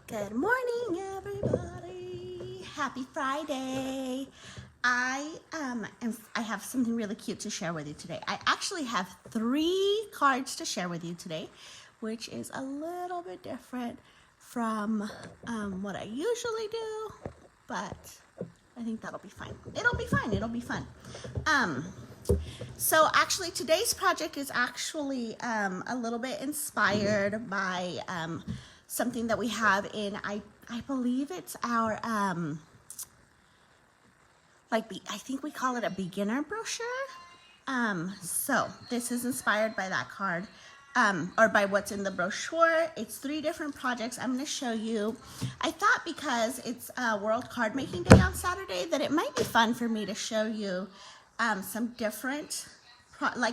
Good morning, everybody. Happy Friday. I have something really cute to share with you today. I actually have 3 cards to share with you today, which is a little bit different from what I usually do, but I think that'll be fine. It'll be fine. It'll be fun. So actually today's project is actually a little bit inspired by something that we have in, I believe it's our, I think we call it a beginner brochure. So this is inspired by that card, or by what's in the brochure. It's 3 different projects I'm going to show you. I thought because it's World Card Making Day on Saturday that it might be fun for me to show you some different,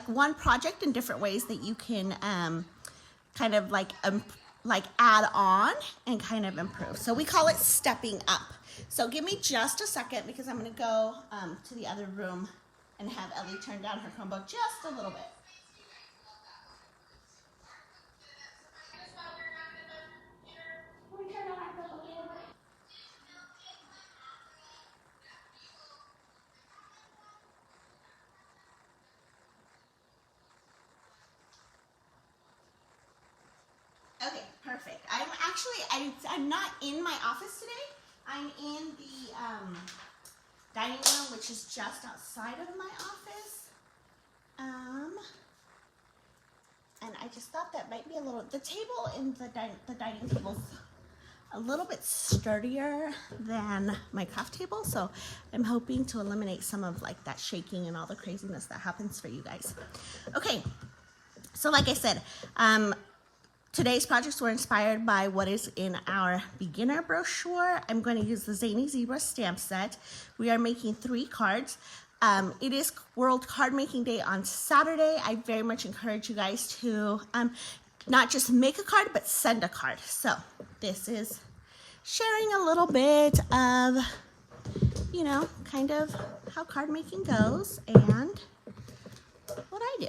one project in different ways that you can kind of like add on and kind of improve. So we call it stepping up. So give me just a second because I'm going to go to the other room and have Ellie turn down her Chromebook just a little bit. Okay, perfect. I'm not in my office today. I'm in the dining room, which is just outside of my office. And I just thought that might be the table in the dining table's a little bit sturdier than my craft table, so I'm hoping to eliminate some of that shaking and all the craziness that happens for you guys. Okay, so like I said, today's projects were inspired by what is in our beginner brochure. I'm going to use the Zany Zebra stamp set. We are making 3 cards. It is World Card Making Day on Saturday. I very much encourage you guys to not just make a card, but send a card. So this is sharing a little bit of, kind of how card making goes and what I do.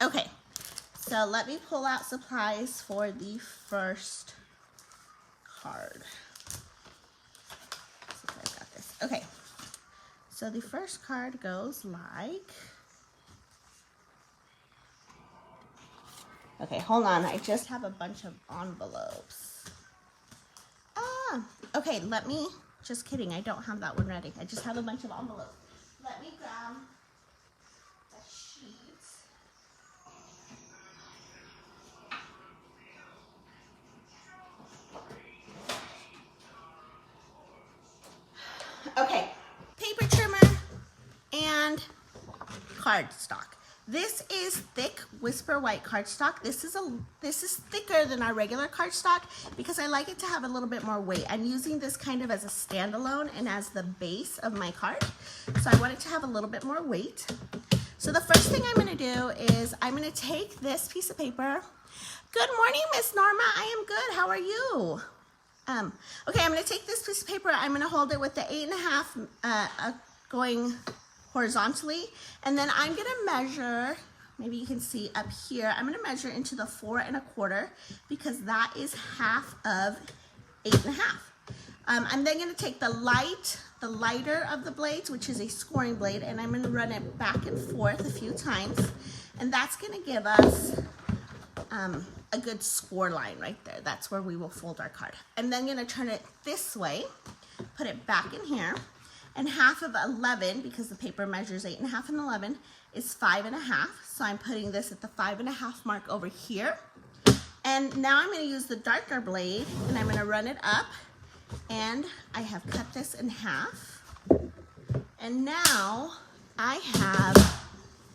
Okay. So let me pull out supplies for the first card. Let's see if I've got this. Okay. So the first card goes like... Okay, hold on. I just have a bunch of envelopes. Okay, let me... Just kidding. I don't have that one ready. I just have a bunch of envelopes. Let me grab the sheets. Okay, paper trimmer and cardstock. This is thick Whisper White cardstock. This is thicker than our regular cardstock because I like it to have a little bit more weight. I'm using this kind of as a standalone and as the base of my card. So I want it to have a little bit more weight. So the first thing I'm going to do is I'm going to take this piece of paper. Good morning, Miss Norma. I am good. How are you? Okay, I'm going to take this piece of paper. I'm going to hold it with the 8.5 going horizontally, and then I'm going to measure, maybe you can see up here, I'm going to measure into the 4 1/4 because that is half of 8.5. I'm then going to take the lighter of the blades, which is a scoring blade, and I'm going to run it back and forth a few times, and that's going to give us a good score line right there. That's where we will fold our card. I'm then going to turn it this way, put it back in here, and half of 11, because the paper measures 8.5 and 11, is 5.5. So I'm putting this at the 5.5 mark over here. And now I'm going to use the darker blade, and I'm going to run it up, and I have cut this in half. And now I have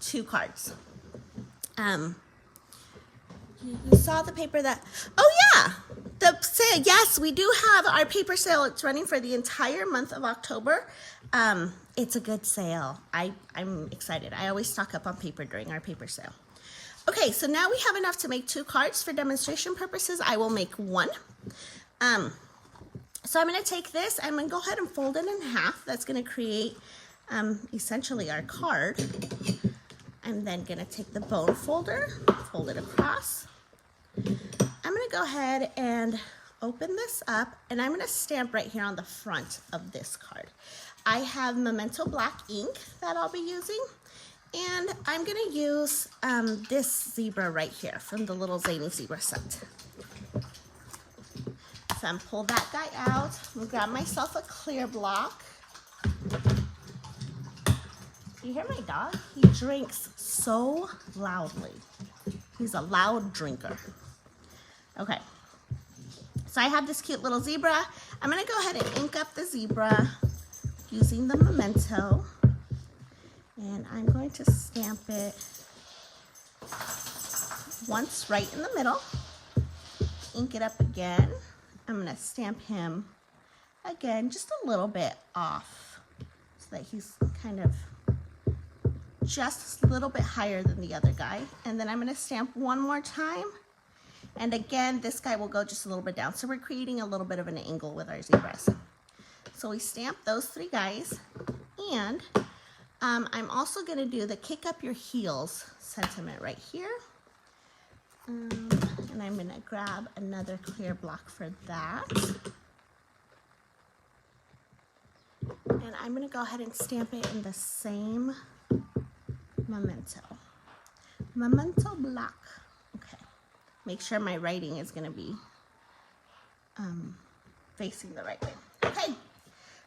2 cards. You saw the paper that, oh yeah, the sale. Yes, we do have our paper sale. It's running for the entire month of October. It's a good sale. I'm excited. I always stock up on paper during our paper sale. Okay, so now we have enough to make 2 cards for demonstration purposes. I will make 1. So I'm going to take this. I'm going to go ahead and fold it in half. That's going to create essentially our card. I'm then going to take the bone folder, fold it across. I'm going to go ahead and open this up, and I'm gonna stamp right here on the front of this card. I have Memento Black ink that I'll be using, and I'm gonna use this zebra right here from the little Zany zebra set. So I'm pull that guy out. I'm gonna grab myself a clear block. You hear my dog? He drinks so loudly. He's a loud drinker. Okay, so I have this cute little zebra. I'm gonna go ahead and ink up the zebra using the Memento. And I'm going to stamp it once right in the middle. Ink it up again. I'm gonna stamp him again, just a little bit off so that he's kind of just a little bit higher than the other guy. And then I'm gonna stamp one more time. And again, this guy will go just a little bit down. So we're creating a little bit of an angle with our zebras. So we stamp those three guys. And I'm also gonna do the kick up your heels sentiment right here. And I'm gonna grab another clear block for that. And I'm gonna go ahead and stamp it in the same Memento. Memento Black. Okay. Make sure my writing is gonna be facing the right way. Okay,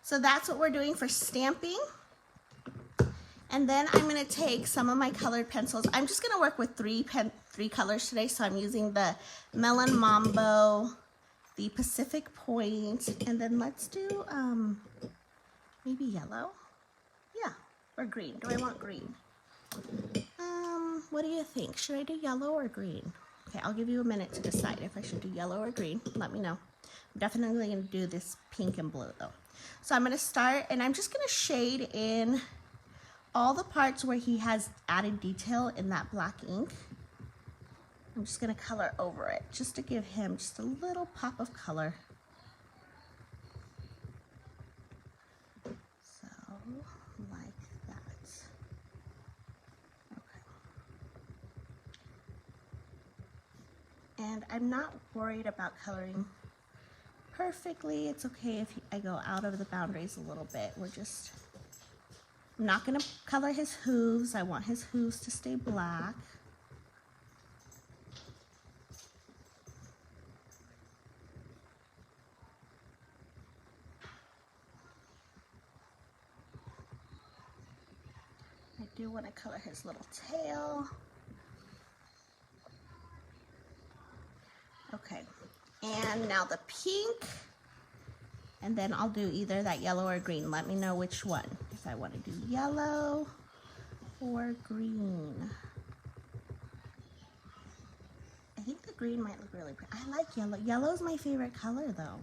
so that's what we're doing for stamping. And then I'm gonna take some of my colored pencils. I'm just gonna work with three colors today. So I'm using the Melon Mambo, the Pacific Point, and then let's do maybe yellow. Yeah, or green. Do I want green? What do you think? Should I do yellow or green? Okay, I'll give you a minute to decide if I should do yellow or green. Let me know. I'm definitely gonna do this pink and blue though. So I'm gonna start, and I'm just gonna shade in all the parts where he has added detail in that black ink. I'm just gonna color over it just to give him just a little pop of color. So, like that. Okay. And I'm not worried about coloring perfectly. It's okay if I go out of the boundaries a little bit. I'm not gonna color his hooves. I want his hooves to stay black. I do want to color his little tail. Okay, and now the pink, and then I'll do either that yellow or green. Let me know which one, if I want to do yellow or green. I think the green might look really pretty. I like yellow. Yellow's my favorite color though.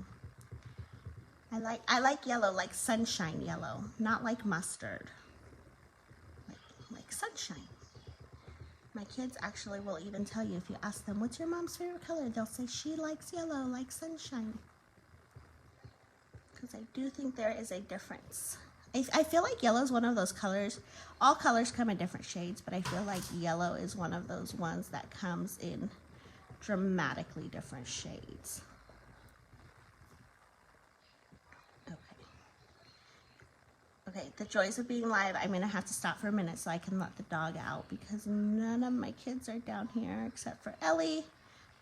I like yellow, like sunshine yellow, not like mustard. Like sunshine. My kids actually will even tell you, if you ask them, what's your mom's favorite color? They'll say she likes yellow, like sunshine. Because I do think there is a difference. I feel like yellow is one of those colors. All colors come in different shades, but I feel like yellow is one of those ones that comes in dramatically different shades. Okay, the joys of being live. I'm gonna have to stop for a minute so I can let the dog out because none of my kids are down here except for Ellie,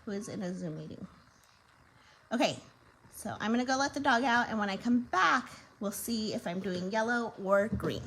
who is in a Zoom meeting. Okay, so I'm gonna go let the dog out, and when I come back, we'll see if I'm doing yellow or green.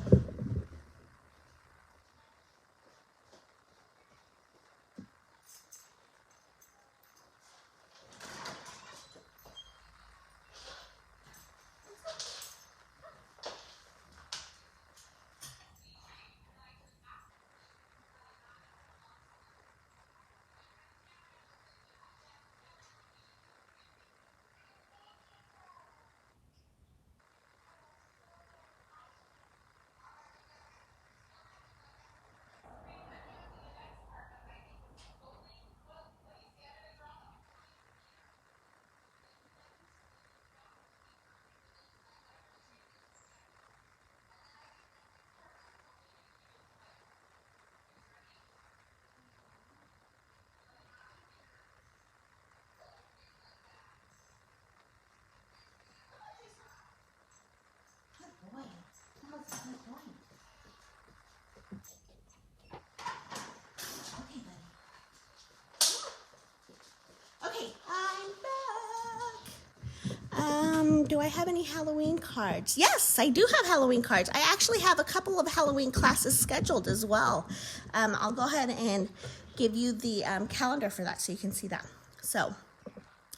do I have any Halloween cards? Yes, I do have Halloween cards. I actually have a couple of Halloween classes scheduled as well. I'll go ahead and give you the calendar for that so you can see that. So,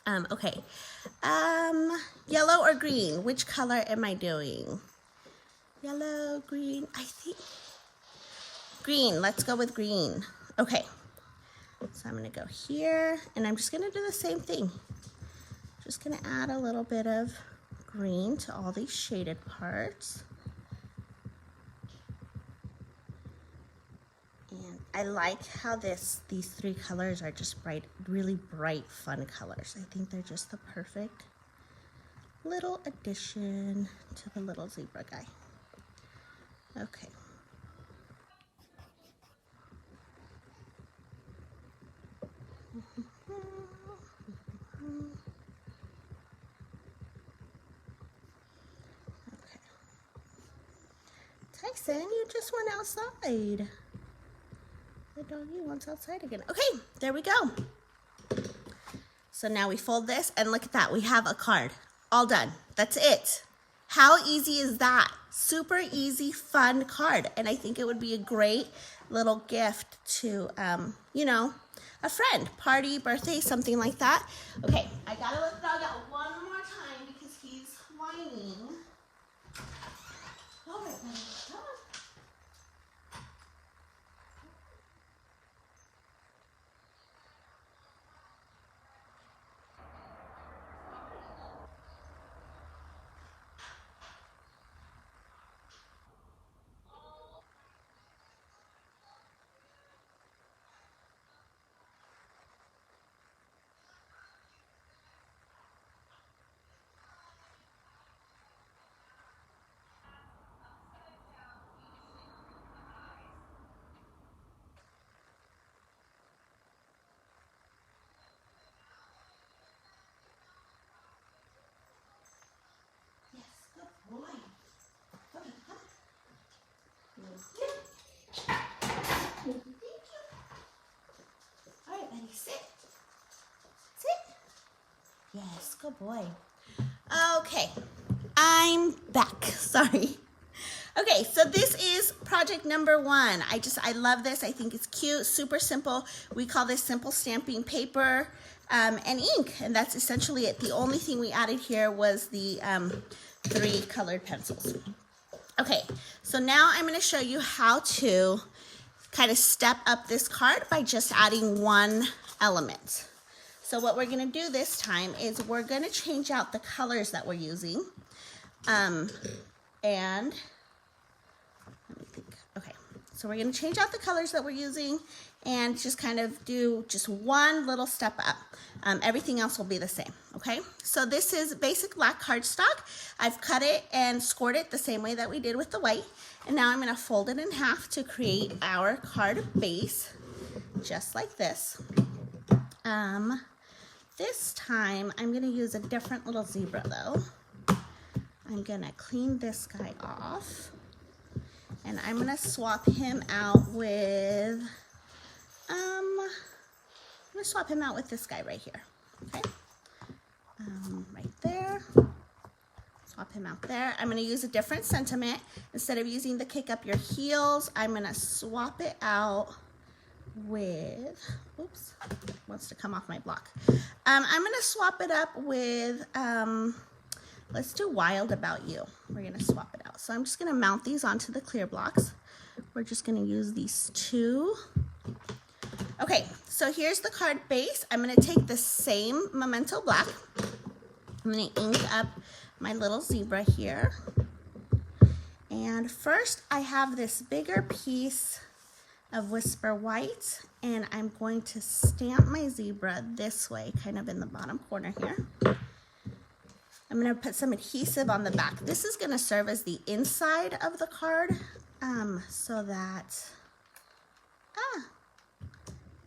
okay. Yellow or green? Which color am I doing? Yellow, green, I think. Green, let's go with green. Okay. So I'm going to go here, and I'm just going to do the same thing. Just going to add a little bit of green to all these shaded parts. And I like how these three colors are just bright, really bright, fun colors. I think they're just the perfect little addition to the little zebra guy. Okay. Tyson, you just went outside. The doggy wants outside again. Okay, there we go. So now we fold this, and look at that. We have a card. All done. That's it. How easy is that? Super easy, fun card. And I think it would be a great little gift to, you know, a friend, party, birthday, something like that. Okay, I gotta let the dog out one more time because he's whining. All right, come on. All right, buddy, sit. Sit. Yes, good boy. Okay, I'm back. Sorry. Okay, so this is project number 1. I love this. I think it's cute, super simple. We call this simple stamping paper and ink, and that's essentially it. The only thing we added here was the 3 colored pencils. Okay, so now I'm going to show you how to kind of step up this card by just adding one element. So what we're going to do this time is we're going to change out the colors that we're using. And let me think. Okay, so we're going to change out the colors that we're using and just kind of do just one little step up. Everything else will be the same, okay? So this is basic black cardstock. I've cut it and scored it the same way that we did with the white. And now I'm going to fold it in half to create our card base, just like this. This time I'm going to use a different little zebra though. I'm going to clean this guy off. And I'm going to swap him out with, this guy right here, okay? Right there. Swap him out there. I'm going to use a different sentiment. Instead of using the kick up your heels, I'm going to swap it out with, oops, wants to come off my block. I'm going to swap it up with, let's do Wild About You. We're going to swap it out. So I'm just going to mount these onto the clear blocks. We're just going to use these 2. Okay, so here's the card base. I'm going to take the same Memento Black. I'm going to ink up my little zebra here. And first I have this bigger piece of Whisper White, and I'm going to stamp my zebra this way, kind of in the bottom corner here. I'm going to put some adhesive on the back. This is going to serve as the inside of the card, so that,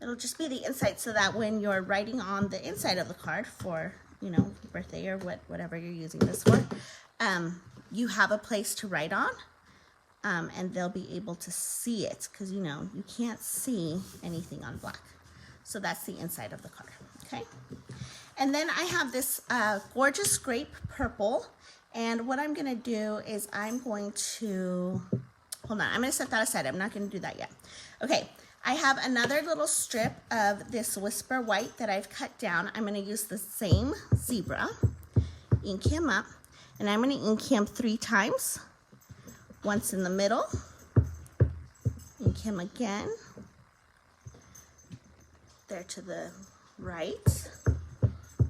it'll just be the inside so that when you're writing on the inside of the card for, you know, birthday or whatever you're using this for, you have a place to write on, and they'll be able to see it because, you know, you can't see anything on black. So that's the inside of the card, okay? And then I have this gorgeous grape purple. And what I'm gonna do is I'm going to, hold on, I'm gonna set that aside. I'm not gonna do that yet. Okay, I have another little strip of this Whisper White that I've cut down. I'm gonna use the same zebra, ink him up, and I'm gonna ink him 3 times. Once in the middle, ink him again, there to the right,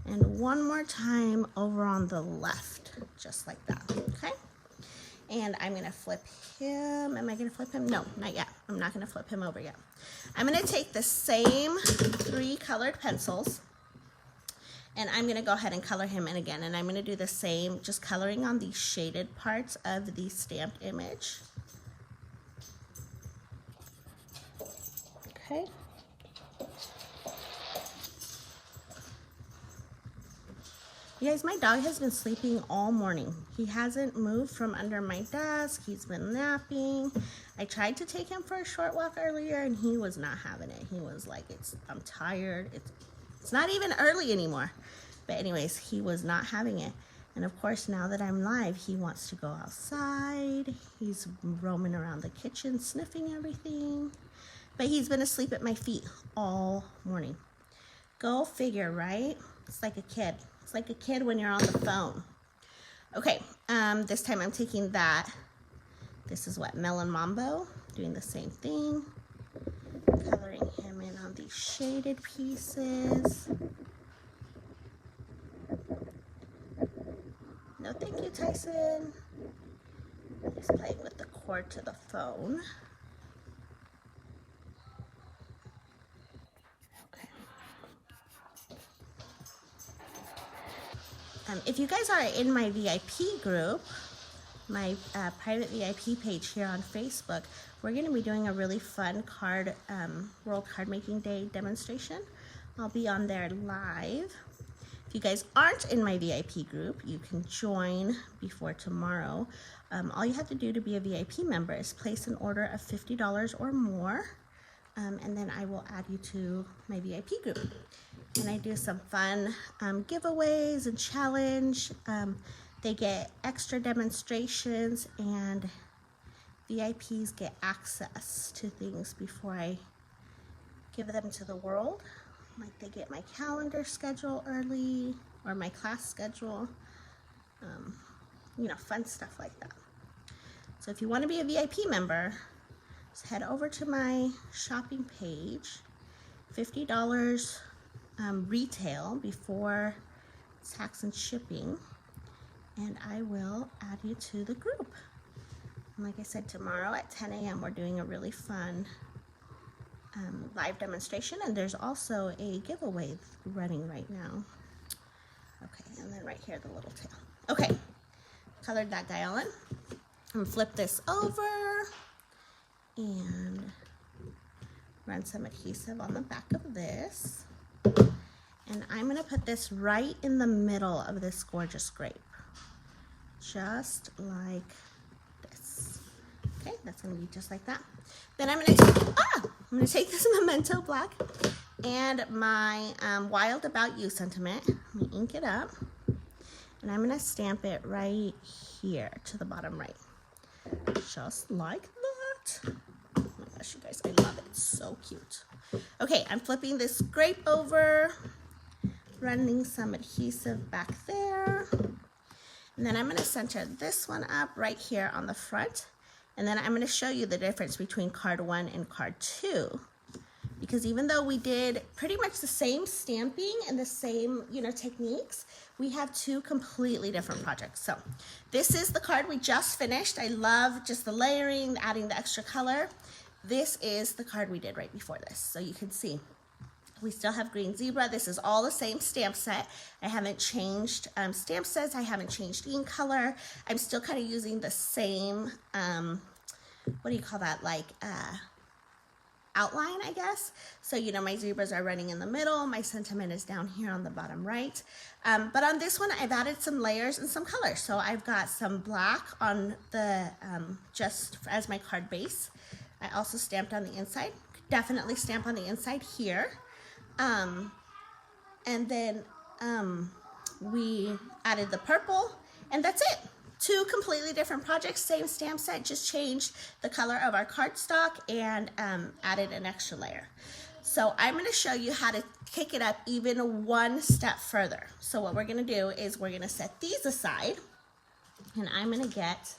and one more time over on the left, just like that, okay? And I'm gonna flip him. Am I gonna flip him? No, not yet. I'm not gonna flip him over yet. I'm gonna take the same 3 colored pencils, and I'm gonna go ahead and color him in again, and I'm gonna do the same, just coloring on the shaded parts of the stamped image. Okay. You guys, my dog has been sleeping all morning. He hasn't moved from under my desk. He's been napping. I tried to take him for a short walk earlier and he was not having it. He was like, I'm tired. It's not even early anymore. But anyways, he was not having it. And of course, now that I'm live, he wants to go outside. He's roaming around the kitchen, sniffing everything. But he's been asleep at my feet all morning. Go figure, right? It's like a kid. It's like a kid when you're on the phone. Okay, this time I'm taking that. This is what, Melon Mambo, doing the same thing. Coloring him in on these shaded pieces. No thank you, Tyson. He's playing with the cord to the phone. If you guys are in my VIP group, my private VIP page here on Facebook, we're going to be doing a really fun World Card Making Day demonstration. I'll be on there live. If you guys aren't in my VIP group, you can join before tomorrow. All you have to do to be a VIP member is place an order of $50 or more, and then I will add you to my VIP group. And I do some fun giveaways and challenge. They get extra demonstrations, and VIPs get access to things before I give them to the world. Like they get my calendar schedule early, or my class schedule, you know, fun stuff like that. So if you want to be a VIP member, just head over to my shopping page, $50 retail before tax and shipping, and I will add you to the group. And like I said, tomorrow at 10 a.m. we're doing a really fun live demonstration, and there's also a giveaway running right now. Okay, and then right here the little tail. Okay, colored that guy all in. I'm gonna flip this over and run some adhesive on the back of this. And I'm gonna put this right in the middle of this gorgeous grape. Just like this. Okay, that's gonna be just like that. Then I'm gonna take this Memento Black and my Wild About You sentiment. Let me ink it up. And I'm gonna stamp it right here to the bottom right. Just like that. Oh my gosh, you guys, I love it. It's so cute. Okay, I'm flipping this grape over, running some adhesive back there. And then I'm gonna center this one up right here on the front. And then I'm gonna show you the difference between card 1 and card 2. Because even though we did pretty much the same stamping and the same, you know, techniques, we have 2 completely different projects. So this is the card we just finished. I love just the layering, adding the extra color. This is the card we did right before this. So you can see we still have green zebra. This is all the same stamp set. I haven't changed stamp sets. I haven't changed ink color. I'm still kind of using the same, what do you call that? Like outline, I guess. So, you know, my zebras are running in the middle. My sentiment is down here on the bottom right. But on this one, I've added some layers and some colors. So I've got some black on the, just as my card base. I also stamped on the inside. Definitely stamp on the inside here. And then we added the purple, and that's it. Two completely different projects, same stamp set, just changed the color of our cardstock and added an extra layer. So I'm going to show you how to kick it up even one step further. So what we're going to do is we're going to set these aside, and I'm going to get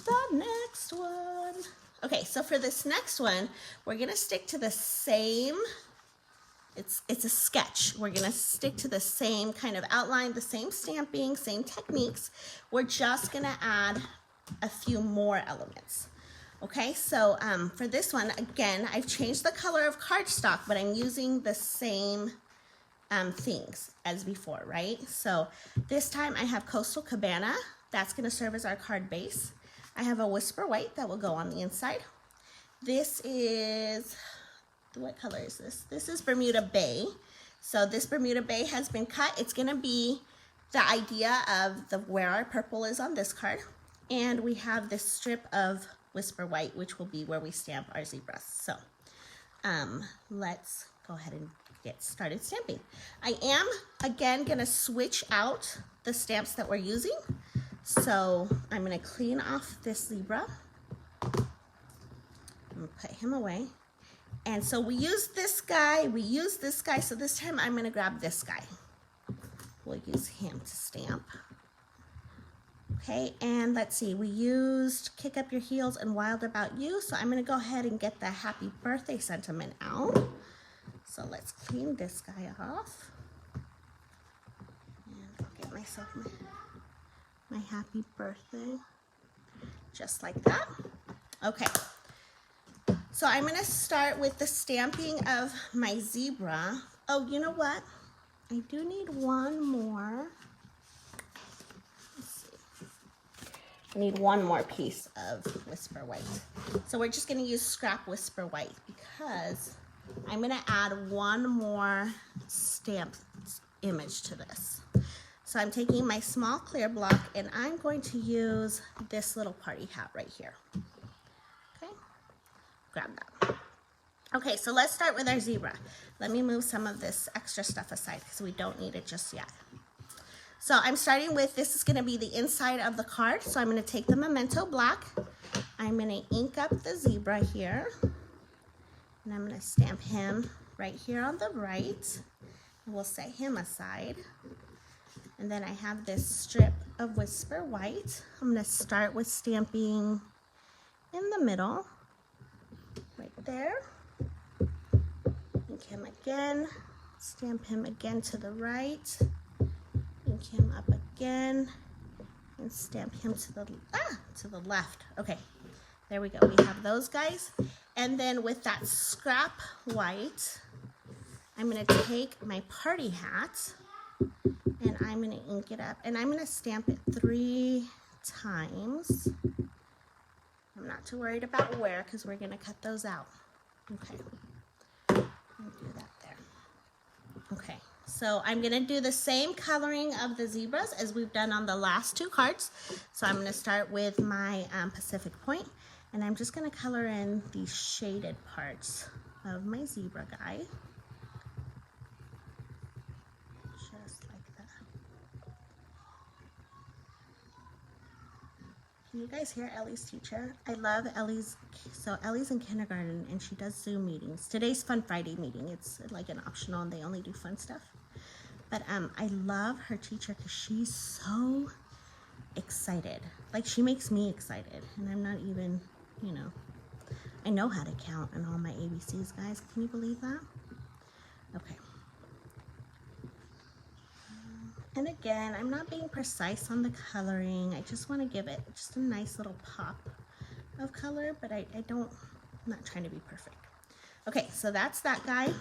the next one. Okay, so for this next one, we're going to stick to the same, it's a sketch. We're going to stick to the same kind of outline, the same stamping, same techniques. We're just going to add a few more elements. Okay, so for this one, again, I've changed the color of cardstock, but I'm using the same things as before, right? So this time I have Coastal Cabana. That's going to serve as our card base. I have a Whisper White that will go on the inside. This is, what color is this? This is Bermuda Bay. So this Bermuda Bay has been cut. It's going to be the idea of where our purple is on this card. And we have this strip of Whisper White, which will be where we stamp our zebras. So let's go ahead and get started stamping. I am, again, going to switch out the stamps that we're using. So I'm going to clean off this zebra. I'm going to put him away. And so we use this guy, so this time I'm going to grab this guy. We'll use him to stamp. Okay, and let's see, we used Kick Up Your Heels and Wild About You, so I'm going to go ahead and get the happy birthday sentiment out. So let's clean this guy off. And I'll get myself my happy birthday, just like that. Okay, so I'm going to start with the stamping of my zebra. Oh, you know what? I do need one more. Let's see. I need one more piece of Whisper White. So we're just going to use scrap Whisper White because I'm going to add one more stamp image to this. So I'm taking my small clear block and I'm going to use this little party hat right here. Okay, grab that. Okay, so let's start with our zebra. Let me move some of this extra stuff aside because we don't need it just yet. So I'm starting with, this is going to be the inside of the card. So I'm going to take the Memento Black. I'm going to ink up the zebra here. And I'm going to stamp him right here on the right. And we'll set him aside. And then I have this strip of Whisper White. I'm going to start with stamping in the middle, right there. Ink him again, stamp him again to the right, ink him up again, and stamp him to the left. Okay, there we go. We have those guys. And then with that scrap white, I'm going to take my party hat and I'm going to ink it up, and I'm going to stamp it 3 times. I'm not too worried about where because we're going to cut those out. Okay. Do that there. Okay, so I'm going to do the same coloring of the zebras as we've done on the last 2 cards. So I'm going to start with my Pacific Point, and I'm just going to color in these shaded parts of my zebra guy. Just like that. Can you guys hear Ellie's teacher? I love Ellie's, so Ellie's in kindergarten and she does Zoom meetings. Today's Fun Friday meeting. It's like an optional and they only do fun stuff. But I love her teacher because she's so excited. Like she makes me excited and I'm not even, you know, I know how to count and all my ABCs, guys. Can you believe that? Okay. And again, I'm not being precise on the coloring. I just want to give it just a nice little pop of color, but I'm not trying to be perfect. Okay, so that's that guy.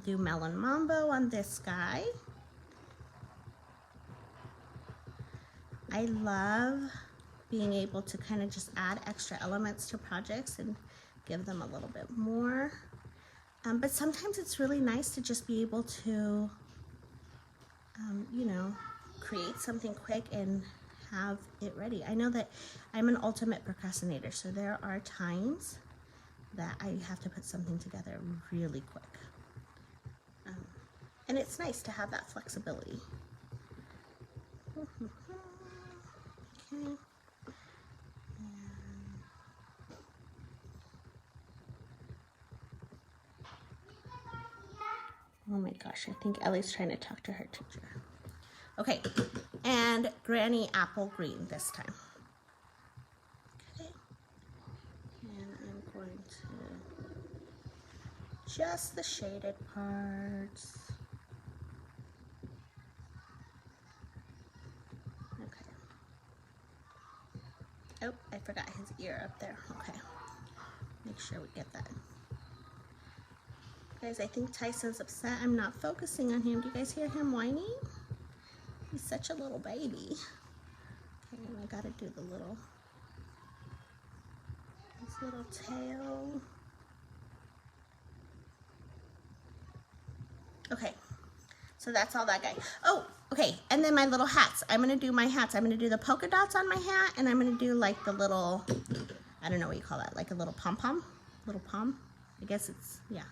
Do Melon Mambo on this guy. I love being able to kind of just add extra elements to projects and give them a little bit more. But sometimes it's really nice to just be able to you know, create something quick and have it ready. I know that I'm an ultimate procrastinator, so there are times that I have to put something together really quick. And it's nice to have that flexibility. Okay. Oh my gosh, I think Ellie's trying to talk to her teacher. Okay, and Granny Apple Green this time. Okay, and I'm going to just the shaded parts. Okay. Oh, I forgot his ear up there. Okay, make sure we get that. Guys, I think Tyson's upset I'm not focusing on him. Do you guys hear him whining? He's such a little baby. Okay, and I gotta do the little, his little tail. Okay, so that's all that guy. Oh, okay, and then my little hats. I'm gonna do my hats. I'm gonna do the polka dots on my hat, and I'm gonna do like the little, I don't know what you call that, like a little pom-pom? Little pom? I guess it's, yeah.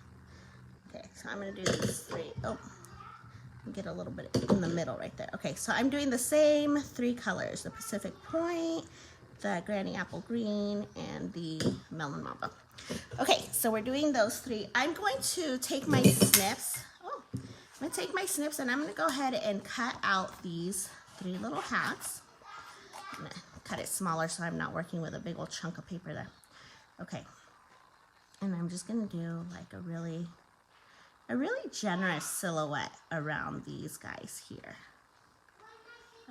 Okay, so I'm gonna do these three. Oh, get a little bit in the middle right there. Okay, so I'm doing the same three colors, the Pacific Point, the Granny Apple Green, and the Melon Mamba. Okay, so we're doing those three. I'm going to take my snips. Oh, I'm gonna take my snips and I'm gonna go ahead and cut out these three little hats. I'm gonna cut it smaller so I'm not working with a big old chunk of paper there. Okay, and I'm just gonna do like a really generous silhouette around these guys here.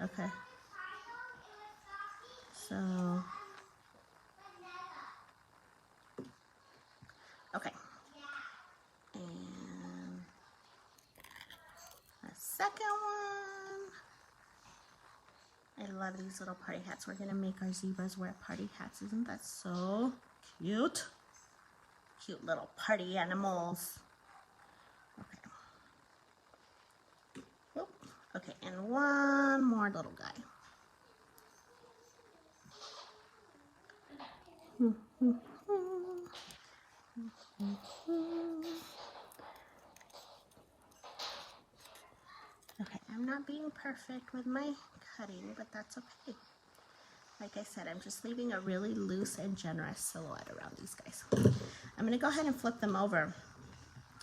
Okay. So, okay. And the second one. I love these little party hats. We're gonna make our zebras wear party hats. Isn't that so cute? Cute little party animals. Okay, and one more little guy. Okay, I'm not being perfect with my cutting, but that's okay. Like I said, I'm just leaving a really loose and generous silhouette around these guys. I'm gonna go ahead and flip them over.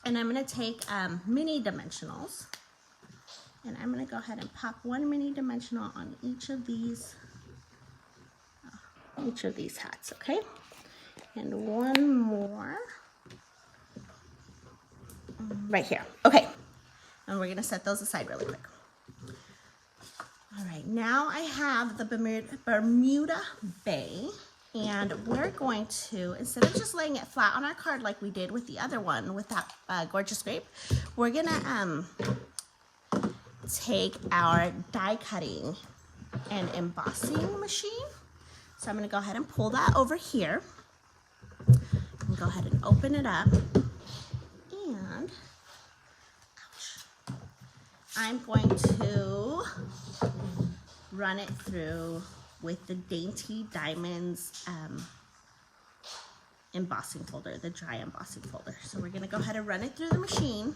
And I'm gonna take mini dimensionals. And I'm gonna go ahead and pop one mini dimensional on each of these hats, okay? And one more right here. Okay, and we're gonna set those aside really quick. All right, now I have the Bermuda Bay, and we're going to, instead of just laying it flat on our card like we did with the other one, with that gorgeous grape, we're gonna take our die cutting and embossing machine. So I'm going to go ahead and pull that over here and go ahead and open it up, and ouch, I'm going to run it through with the Dainty Diamonds embossing folder, the dry embossing folder. So we're going to go ahead and run it through the machine.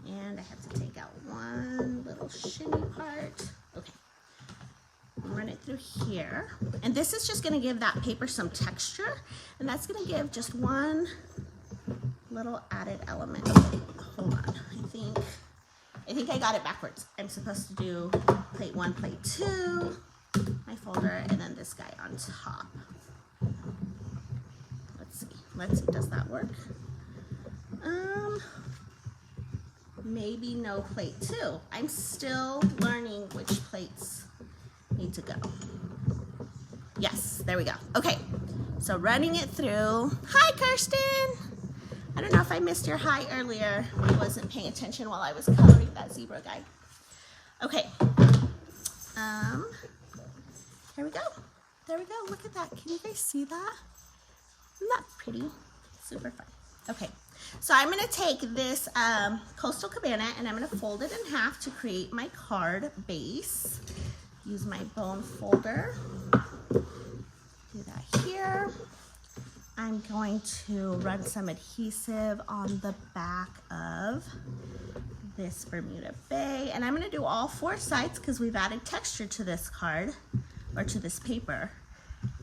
And I have to take out one little shiny part. Okay, run it through here. And this is just gonna give that paper some texture, and that's gonna give just one little added element. Okay, hold on, I think I got it backwards. I'm supposed to do plate 1, plate 2, my folder, and then this guy on top. Let's see, does that work? Maybe no plate 2. I'm still learning which plates need to go. Yes, there we go. Okay, so running it through. Hi, Kirsten. I don't know if I missed your hi earlier. I wasn't paying attention while I was coloring that zebra guy. Okay, here we go. There we go, look at that. Can you guys see that? Isn't that pretty? Super fun. Okay, so I'm gonna take this Coastal Cabana and I'm gonna fold it in half to create my card base. Use my bone folder. Do that here. I'm going to run some adhesive on the back of this Bermuda Bay, and I'm going to do all 4 sides because we've added texture to this card or to this paper,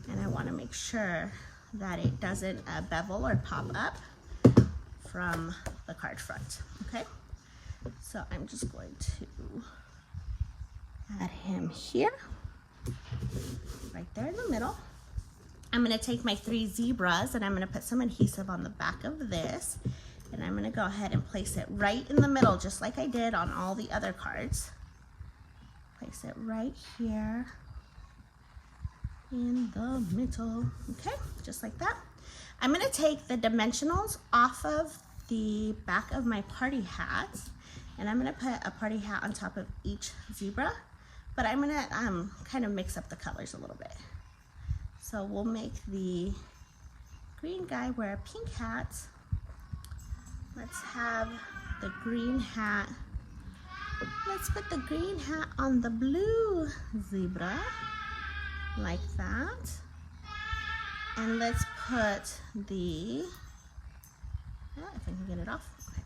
and I want to make sure that it doesn't bevel or pop up from the card front. Okay, so I'm just going to add him here, right there in the middle. I'm going to take my 3 zebras and I'm going to put some adhesive on the back of this, and I'm going to go ahead and place it right in the middle, just like I did on all the other cards. Place it right here in the middle. Okay, just like that. I'm going to take the dimensionals off of the back of my party hats, and I'm going to put a party hat on top of each zebra, but I'm going to kind of mix up the colors a little bit. So we'll make the green guy wear a pink hat. Let's have the green hat. Let's put the green hat on the blue zebra, like that. And let's put the, if I can get it off. Okay.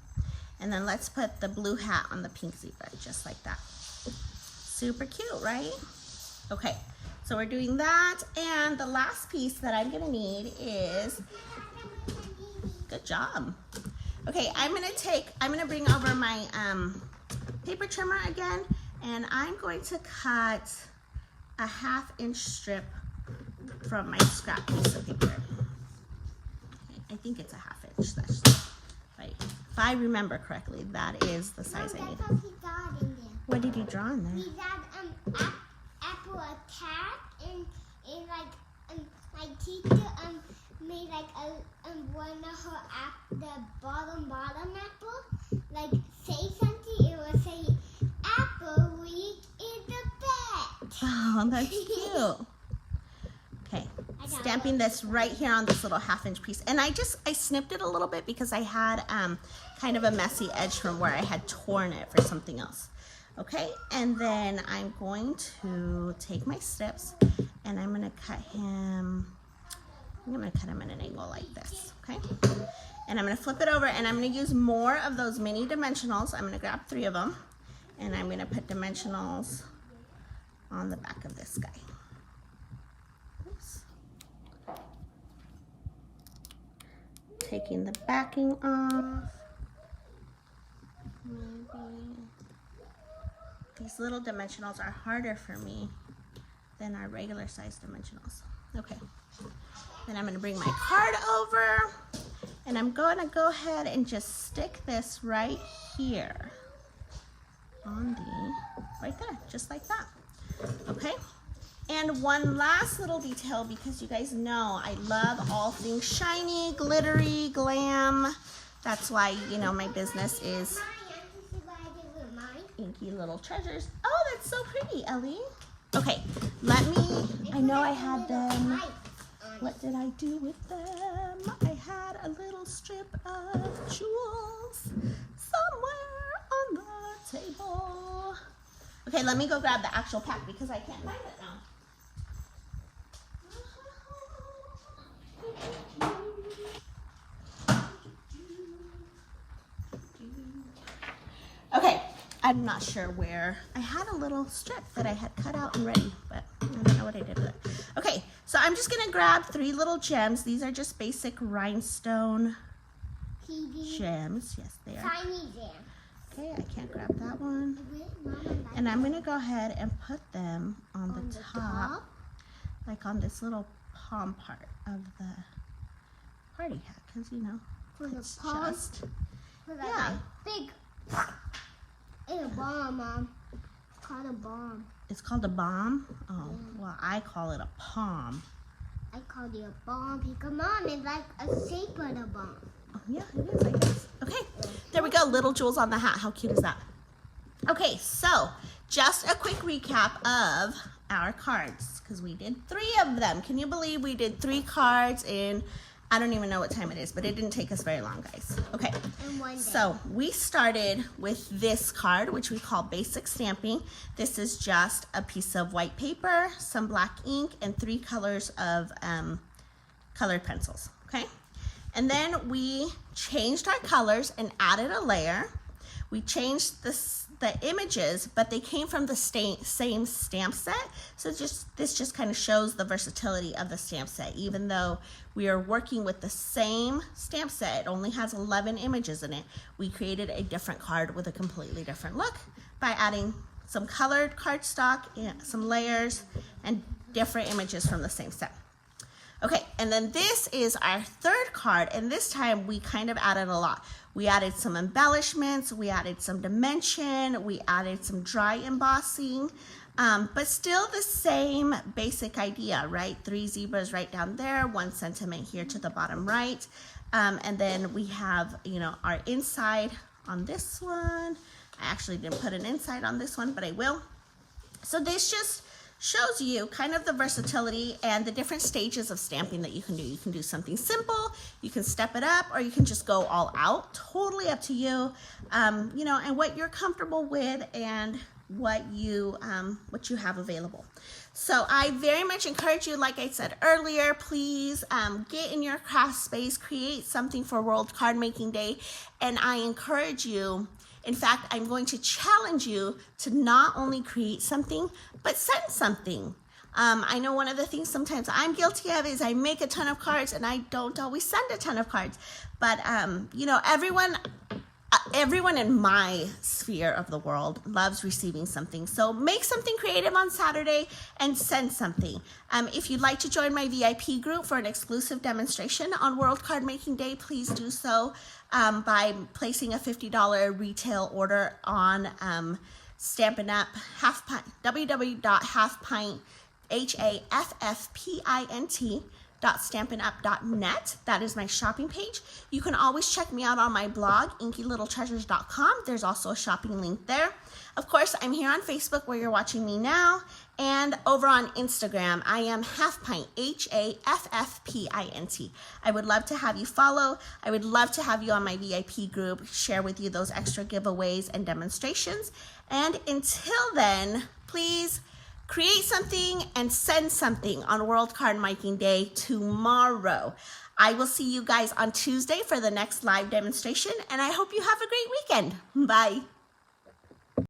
And then let's put the blue hat on the pink zebra, just like that. Super cute, right? Okay, so we're doing that. And the last piece that I'm gonna need is, good job. Okay, I'm gonna bring over my paper trimmer again, and I'm going to cut a 1/2 inch strip from my scrap piece of paper. Okay, I think it's a 1/2 inch, that's right. If I remember correctly, that is the size I need. What did you draw in there? He got apple, a cat, and like my teacher made like one of her the bottom apple, like say something, it will say apple week in the bed. Oh, that's cute. Okay, stamping this right here on this little 1/2 inch piece, and I snipped it a little bit because I had kind of a messy edge from where I had torn it for something else. Okay, and then I'm going to take my snips and I'm gonna cut him. I'm gonna cut him at an angle like this, okay? And I'm gonna flip it over, and I'm gonna use more of those mini dimensionals. I'm gonna grab 3 of them, and I'm gonna put dimensionals on the back of this guy. Oops. Taking the backing off. Maybe. These little dimensionals are harder for me than our regular size dimensionals. Okay. Then I'm going to bring my card over, and I'm going to go ahead and just stick this right here on right there, just like that. Okay. And one last little detail, because you guys know I love all things shiny, glittery, glam. That's why, you know, my business is Inky Little Treasures. Oh, that's so pretty, Ellie. Okay, I know I had them. What did I do with them? I had a little strip of jewels somewhere on the table. Okay, let me go grab the actual pack because I can't find it now. Okay, I'm not sure where. I had a little strip that I had cut out and ready, but I don't know what I did with it. Okay, so I'm just gonna grab 3 little gems. These are just basic rhinestone gems. Yes, they are. Tiny gem. Okay, I can't grab that one. And I'm gonna go ahead and put them on the top, like on this little palm part of the party hat, because you know, it's just, yeah. Big. It's a bomb, Mom. It's called a bomb. It's called a bomb? Oh, well, I call it a palm. I called it a bomb because, Mom, it's like a shape of a bomb. Oh, yeah, it is, I guess. Okay, there we go. Little jewels on the hat. How cute is that? Okay, so just a quick recap of our cards, because we did 3 of them. Can you believe we did 3 cards in, I don't even know what time it is, but it didn't take us very long, guys. Okay, so we started with this card, which we call basic stamping. This is just a piece of white paper, some black ink, and 3 colors of colored pencils, okay? And then we changed our colors and added a layer. We changed the images, but they came from the same stamp set. So this just kind of shows the versatility of the stamp set. Even though we are working with the same stamp set, it only has 11 images in it. We created a different card with a completely different look by adding some colored cardstock, and some layers, and different images from the same set. Okay, and then this is our third card, and this time we kind of added a lot. We added some embellishments, we added some dimension, we added some dry embossing, but still the same basic idea, right? 3 zebras right down there, 1 sentiment here to the bottom right, and then we have, you know, our inside on this one. I actually didn't put an inside on this one, but I will. So this just shows you kind of the versatility and the different stages of stamping that you can do. You can do something simple, you can step it up, or you can just go all out. Totally up to you, you know, and what you're comfortable with and what you have available. So I very much encourage you, like I said earlier, please get in your craft space, create something for World Card Making Day, and I encourage you. In fact, I'm going to challenge you to not only create something, but send something. I know one of the things sometimes I'm guilty of is I make a ton of cards and I don't always send a ton of cards. But, you know, everyone in my sphere of the world loves receiving something. So make something creative on Saturday and send something. If you'd like to join my VIP group for an exclusive demonstration on World Card Making Day, please do so by placing a $50 retail order on Stampin' Up! Half Pint, www.halfpint.stampinup.net. That is my shopping page. You can always check me out on my blog, inkylittle.treasures.com. There's also a shopping link there. Of course, I'm here on Facebook where you're watching me now, and over on Instagram, I am Halfpint, HAFFPINT. I would love to have you follow. I would love to have you on my VIP group, share with you those extra giveaways and demonstrations. And until then, please create something and send something on World Card Making Day tomorrow. I will see you guys on Tuesday for the next live demonstration, and I hope you have a great weekend. Bye.